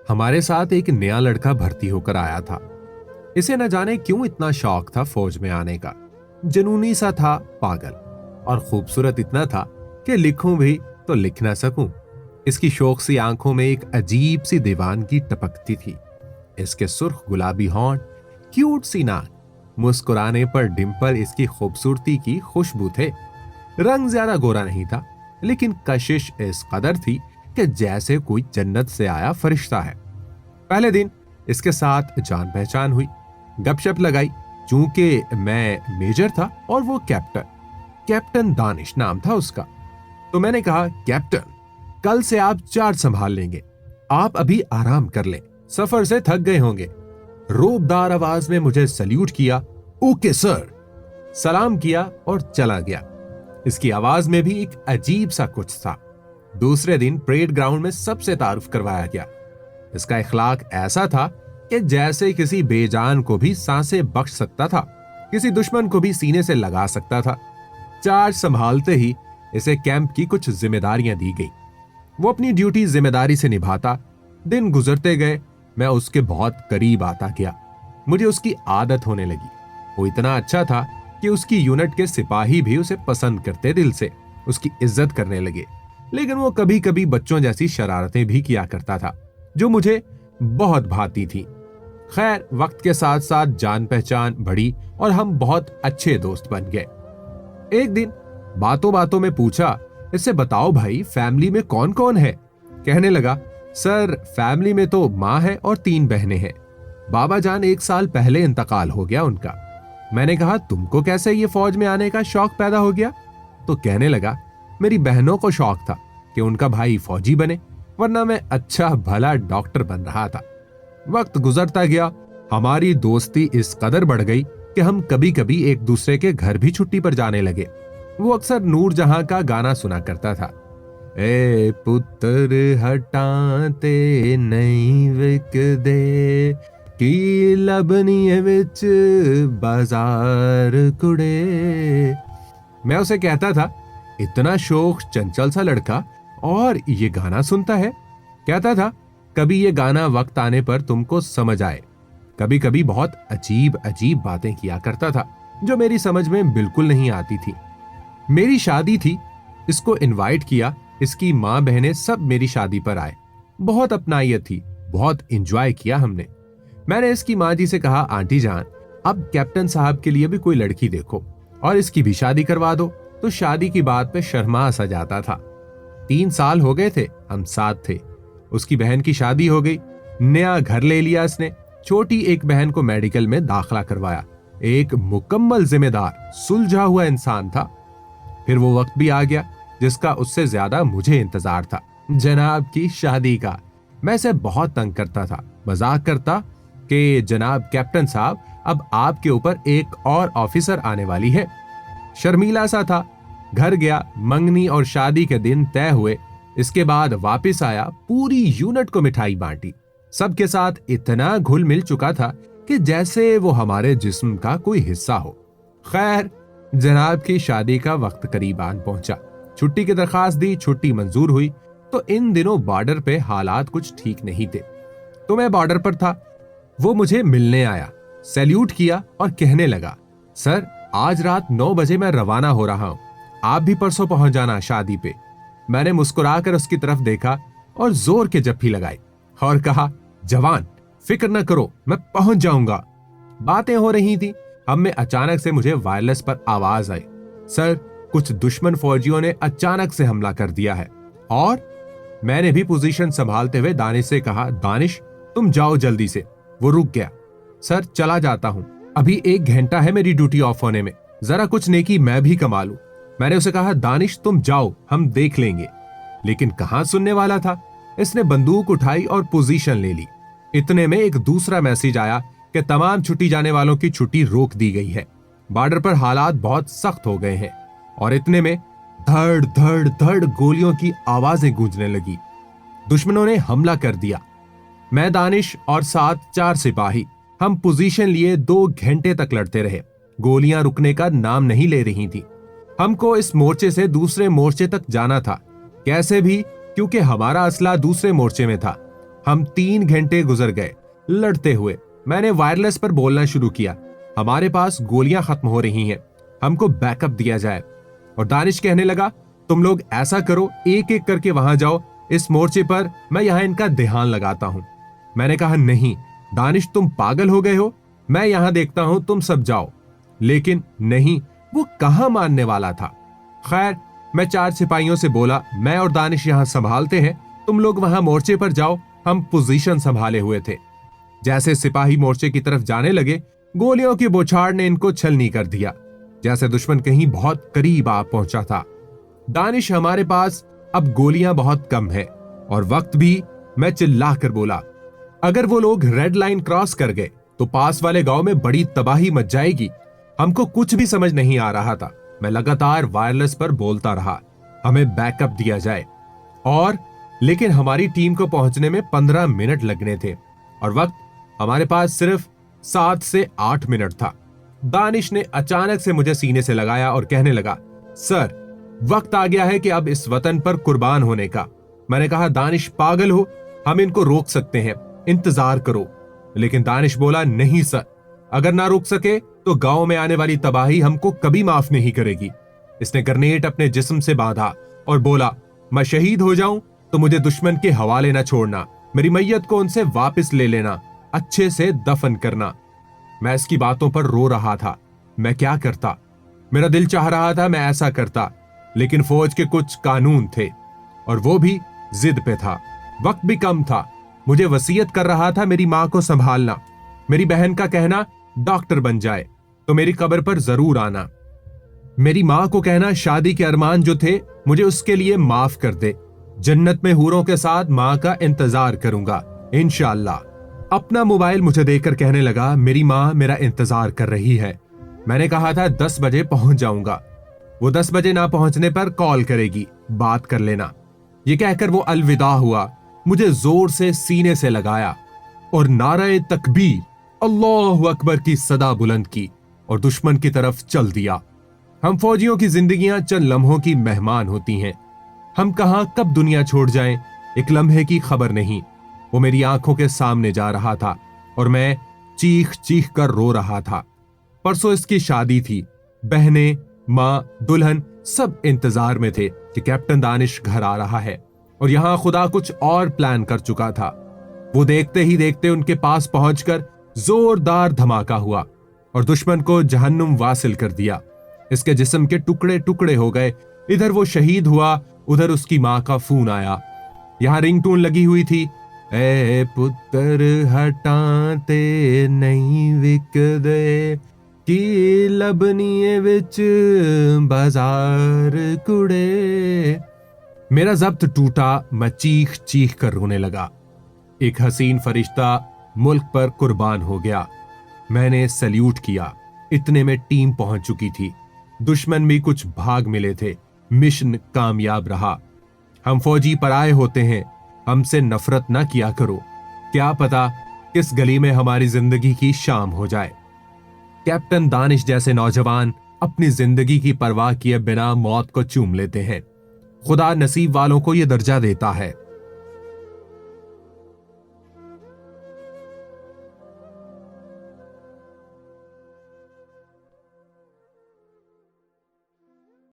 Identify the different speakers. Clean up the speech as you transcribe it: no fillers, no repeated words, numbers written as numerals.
Speaker 1: हमारे साथ एक नया लड़का भर्ती होकर आया था। इसे न जाने क्यों इतना शौक था फौज में आने का। जुनूनी सा था, पागल, और खूबसूरत इतना था कि लिखूं भी तो लिख ना सकूं। इसकी शौक सी आंखों में एक अजीब सी दीवानगी टपकती थी। इसके सुर्ख गुलाबी होंठ, क्यूट सी नाक, मुस्कुराने पर डिंपल इसकी खूबसूरती की खुशबू थे। रंग ज्यादा गोरा नहीं था, लेकिन कशिश इस कदर थी कि जैसे कोई जन्नत से आया फरिश्ता है। पहले दिन इसके साथ जान पहचान हुई, गपशप लगाई। चूंकि मैं मेजर था और वो कैप्टन दानिश नाम था उसका, तो मैंने कहा, कैप्टन, कल से आप चार्ज संभाल लेंगे। आप अभी आराम कर लें, सफर से थक गए होंगे। रोबदार आवाज में मुझे सल्यूट किया। ओके सर, सलाम किया और चला गया। इसकी आवाज में भी एक अजीब सा कुछ था। दूसरे दिन परेड ग्राउंड में सबसे तारुफ करवाया गया। इसका इखलाक ऐसा था कि जैसे किसी बेजान को भी सांसें बख्श सकता था, किसी दुश्मन को भी सीने से लगा सकता था। चार्ज संभालते ही इसे कैंप की कुछ जिम्मेदारियां दी गई। वो अपनी ड्यूटी जिम्मेदारी से निभाता। दिन गुजरते गए, मैं उसके बहुत करीब आता गया। मुझे उसकी आदत होने लगी। वो इतना अच्छा था कि उसकी यूनिट के सिपाही भी उसे पसंद करते, दिल से उसकी इज्जत करने लगे। लेकिन वो कभी कभी बच्चों जैसी शरारतें भी किया करता था, जो मुझे बहुत भाती थी। खैर, वक्त के साथ साथ जान पहचान बढ़ी और हम बहुत अच्छे दोस्त बन गए। एक दिन बातों बातों में पूछा, इससे बताओ भाई, फैमिली में कौन कौन है? कहने लगा, सर, फैमिली में तो माँ है और 3 बहनें हैं। बाबा जान 1 साल पहले इंतकाल हो गया उनका। मैंने कहा, तुमको कैसे ये फौज में आने का शौक पैदा हो गया? तो कहने लगा, मेरी बहनों को शौक था कि उनका भाई फौजी बने, वरना मैं अच्छा भला डॉक्टर बन रहा था। वक्त गुजरता गया, हमारी दोस्ती इस कदर बढ़ गई कि हम कभी कभी एक दूसरे के घर भी छुट्टी पर जाने लगे। वो अक्सर नूरजहां का गाना सुना करता था। ए पुत्र हटाते नहीं विक दे, की लबनी विच बाजार कुड़े। मैं उसे कहता था, इतना शौक चंचल सा लड़का और ये गाना सुनता है। कहता था, कभी ये गाना वक्त आने पर तुमको समझ आए। कभी कभी बहुत अजीब अजीब बातें किया करता था, जो मेरी समझ में बिल्कुल नहीं आती थी। मेरी शादी थी, इसको इनवाइट किया। इसकी माँ बहनें सब मेरी शादी पर आए। बहुत अपनायत थी, बहुत एंजॉय किया हमने। मैंने इसकी माँ जी से कहा, आंटी जान, अब कैप्टन साहब के लिए भी कोई लड़की देखो और इसकी भी शादी करवा दो। तो शादी की बात पे शर्मा सा जाता था। 3 साल हो गए थे हम साथ थे। उसकी बहन की शादी हो गई, नया घर ले लिया इसने। छोटी एक बहन को मेडिकल में दाखिला करवाया। एक मुकम्मल जिम्मेदार, सुलझा हुआ इंसान था। फिर वो वक्त भी आ गया जिसका उससे ज्यादा मुझे इंतजार था, जनाब की शादी का। मैं इसे बहुत तंग करता था, मजाक करता कि जनाब कैप्टन साहब, अब आपके ऊपर एक और ऑफिसर आने वाली है। शर्मीला सा था। घर गया, मंगनी और शादी के दिन तय हुए। इसके बाद वापस आया, पूरी यूनिट को मिठाई बांटी। सबके साथ इतना घुल मिल चुका था कि जैसे वो हमारे जिस्म का कोई हिस्सा हो। खैर, जनाब की शादी का वक्त करीब आन पहुंचा। छुट्टी की दरखास्त दी, छुट्टी मंजूर हुई। तो इन दिनों बॉर्डर पे हालात कुछ ठीक नहीं थे, तो मैं बॉर्डर पर था। वो मुझे मिलने आया, सैल्यूट किया और कहने लगा, सर, आज रात 9 बजे मैं रवाना हो रहा हूं, आप भी परसों पहुंच जाना शादी पे। मैंने मुस्कुराकर उसकी तरफ देखा और जोर के जप्फी लगाई और कहा, जवान, फिक्र न करो, मैं पहुंच जाऊंगा। बातें हो रही थी, हम में अचानक से मुझे वायरलेस पर आवाज आई, सर, कुछ दुश्मन फौजियों ने अचानक से हमला कर दिया है। और मैंने भी पोजीशन संभालते हुए दानिश से कहा, दानिश, तुम जाओ जल्दी से। वो रुक गया। सर, चला जाता हूं, अभी 1 घंटा है मेरी ड्यूटी ऑफ होने में, जरा कुछ नेकी मैं भी कमा लूं। मैंने उसे कहा, दानिश, तुम जाओ, हम देख लेंगे। लेकिन कहां सुनने वाला था। इसने बंदूक उठाई और पोजीशन ले ली। इतने में एक दूसरा मैसेज आया कि तमाम छुट्टी जाने वालों की छुट्टी रोक दी गई है। बॉर्डर पर हालात बहुत सख्त हो गए हैं। और इतने में धड़ धड़ धड़ गोलियों की आवाजें गूंजने लगी। दुश्मनों ने हमला कर दिया। मैं, दानिश और साथ 4 सिपाही, हम पोजीशन लिए 2 घंटे तक लड़ते रहे। गोलियां रुकने का नाम नहीं ले रही थी। हमको इस मोर्चे से दूसरे मोर्चे तक जाना था, कैसे भी, क्योंकि हमारा असला दूसरे मोर्चे में था। हम 3 घंटे गुजर गए लड़ते हुए। मैंने वायरलेस पर बोलना शुरू किया, हमारे पास गोलियां खत्म हो रही हैं, हमको बैकअप दिया जाए। और दानिश कहने लगा, तुम लोग ऐसा करो, एक एक करके वहां जाओ, इस मोर्चे पर मैं यहां इनका ध्यान लगाता हूं। मैंने कहा, नहीं दानिश, तुम पागल हो गए हो, मैं यहां देखता हूं, तुम सब जाओ। लेकिन नहीं, वो कहां मानने वाला था। खैर, मैं 4 सिपाहियों से बोला, मैं और दानिश यहां संभालते हैं, तुम लोग वहां मोर्चे पर जाओ। हम पोजीशन संभाले हुए थे। जैसे सिपाही मोर्चे की तरफ जाने लगे, गोलियों की बौछार ने इनको छलनी कर दिया, जैसे दुश्मन कहीं बहुत करीब आ पहुंचा था। दानिश, हमारे पास अब गोलियां बहुत कम है और वक्त भी। मैं चिल्लाकर बोला, अगर वो लोग रेड लाइन क्रॉस कर गए तो पास वाले गांव में बड़ी तबाही मच जाएगी। हमको कुछ भी समझ नहीं आ रहा था। मैं लगातार वायरलेस पर बोलता रहा, हमें बैकअप दिया जाए। और लेकिन हमारी टीम को पहुंचने में 15 मिनट लगने थे और वक्त हमारे पास सिर्फ 7 से 8 मिनट था। दानिश ने अचानक से मुझे सीने से लगाया और कहने लगा, सर, वक्त आ गया है कि अब इस वतन पर कुर्बान होने का। मैंने कहा, दानिश पागल हो, हम इनको रोक सकते हैं, इंतजार करो। लेकिन दानिश बोला, नहीं सर, अगर ना रोक सके तो गांव में आने वाली तबाही हमको कभी माफ नहीं करेगी। इसने ग्रेनेड अपने जिस्म से बांधा और बोला, मैं शहीद हो जाऊं तो मुझे दुश्मन के हवाले ना छोड़ना, मेरी मैयत को उनसे वापस ले लेना, अच्छे से दफन करना। मैं इसकी बातों पर रो रहा था। मैं क्या करता? मेरा दिल चाह रहा था मैं ऐसा करता, लेकिन फौज के कुछ कानून थे और वो भी जिद पे था। वक्त भी कम था। मुझे वसीयत कर रहा था मेरी मां को संभालना। मेरी बहन का कहना, डॉक्टर बन जाए तो मेरी कब्र पर जरूर आना। मेरी मां को कहना, शादी के अरमान जो थे मुझे उसके लिए माफ कर दे, जन्नत में हूरों के साथ मां का इंतजार करूंगा इंशाअल्लाह। अपना मोबाइल मुझे देकर कहने लगा, मेरी मां मेरा इंतजार कर रही है। मैंने कहा था 10 बजे पहुंच जाऊंगा, वो 10 बजे ना पहुंचने पर कॉल करेगी, बात कर लेना। ये कहकर वो अलविदा हुआ। मुझे जोर से सीने से लगाया और नारे तकबीर, अल्लाहु अकबर की सदा बुलंद की और दुश्मन की तरफ चल दिया। हम फौजियों की जिंदगियां चंद लम्हों की मेहमान होती हैं। हम कहां कब दुनिया छोड़ जाएं, एक लम्हे की खबर नहीं। वो मेरी आंखों के सामने जा रहा था और मैं चीख चीख कर रो रहा था। परसों इसकी शादी थी। बहनें, मां, दुल्हन सब इंतजार में थे कि कैप्टन दानिश घर आ रहा है और यहां खुदा कुछ और प्लान कर चुका था। वो देखते ही देखते उनके पास पहुंचकर जोरदार धमाका हुआ और दुश्मन को जहन्नुम वासिल कर दिया। इसके जिस्म के टुकड़े टुकड़े हो गए। इधर वो शहीद हुआ, उधर उसकी मां का फोन आया। यहां रिंगटोन लगी हुई थी, ए पुत्र हटाते नहीं विकदे की लबनीए विच बाजार कुड़े। मेरा जब्त टूटा। मैं चीख चीख कर रोने लगा। एक हसीन फरिश्ता मुल्क पर कुर्बान हो गया। मैंने सल्यूट किया। इतने में टीम पहुंच चुकी थी। दुश्मन भी कुछ भाग मिले थे। मिशन कामयाब रहा। हम फौजी पराए होते हैं, हमसे नफरत ना किया करो। क्या पता किस गली में हमारी जिंदगी की शाम हो जाए। कैप्टन दानिश जैसे नौजवान अपनी जिंदगी की परवाह किए बिना मौत को चूम लेते हैं। खुदा नसीब वालों को यह दर्जा देता है।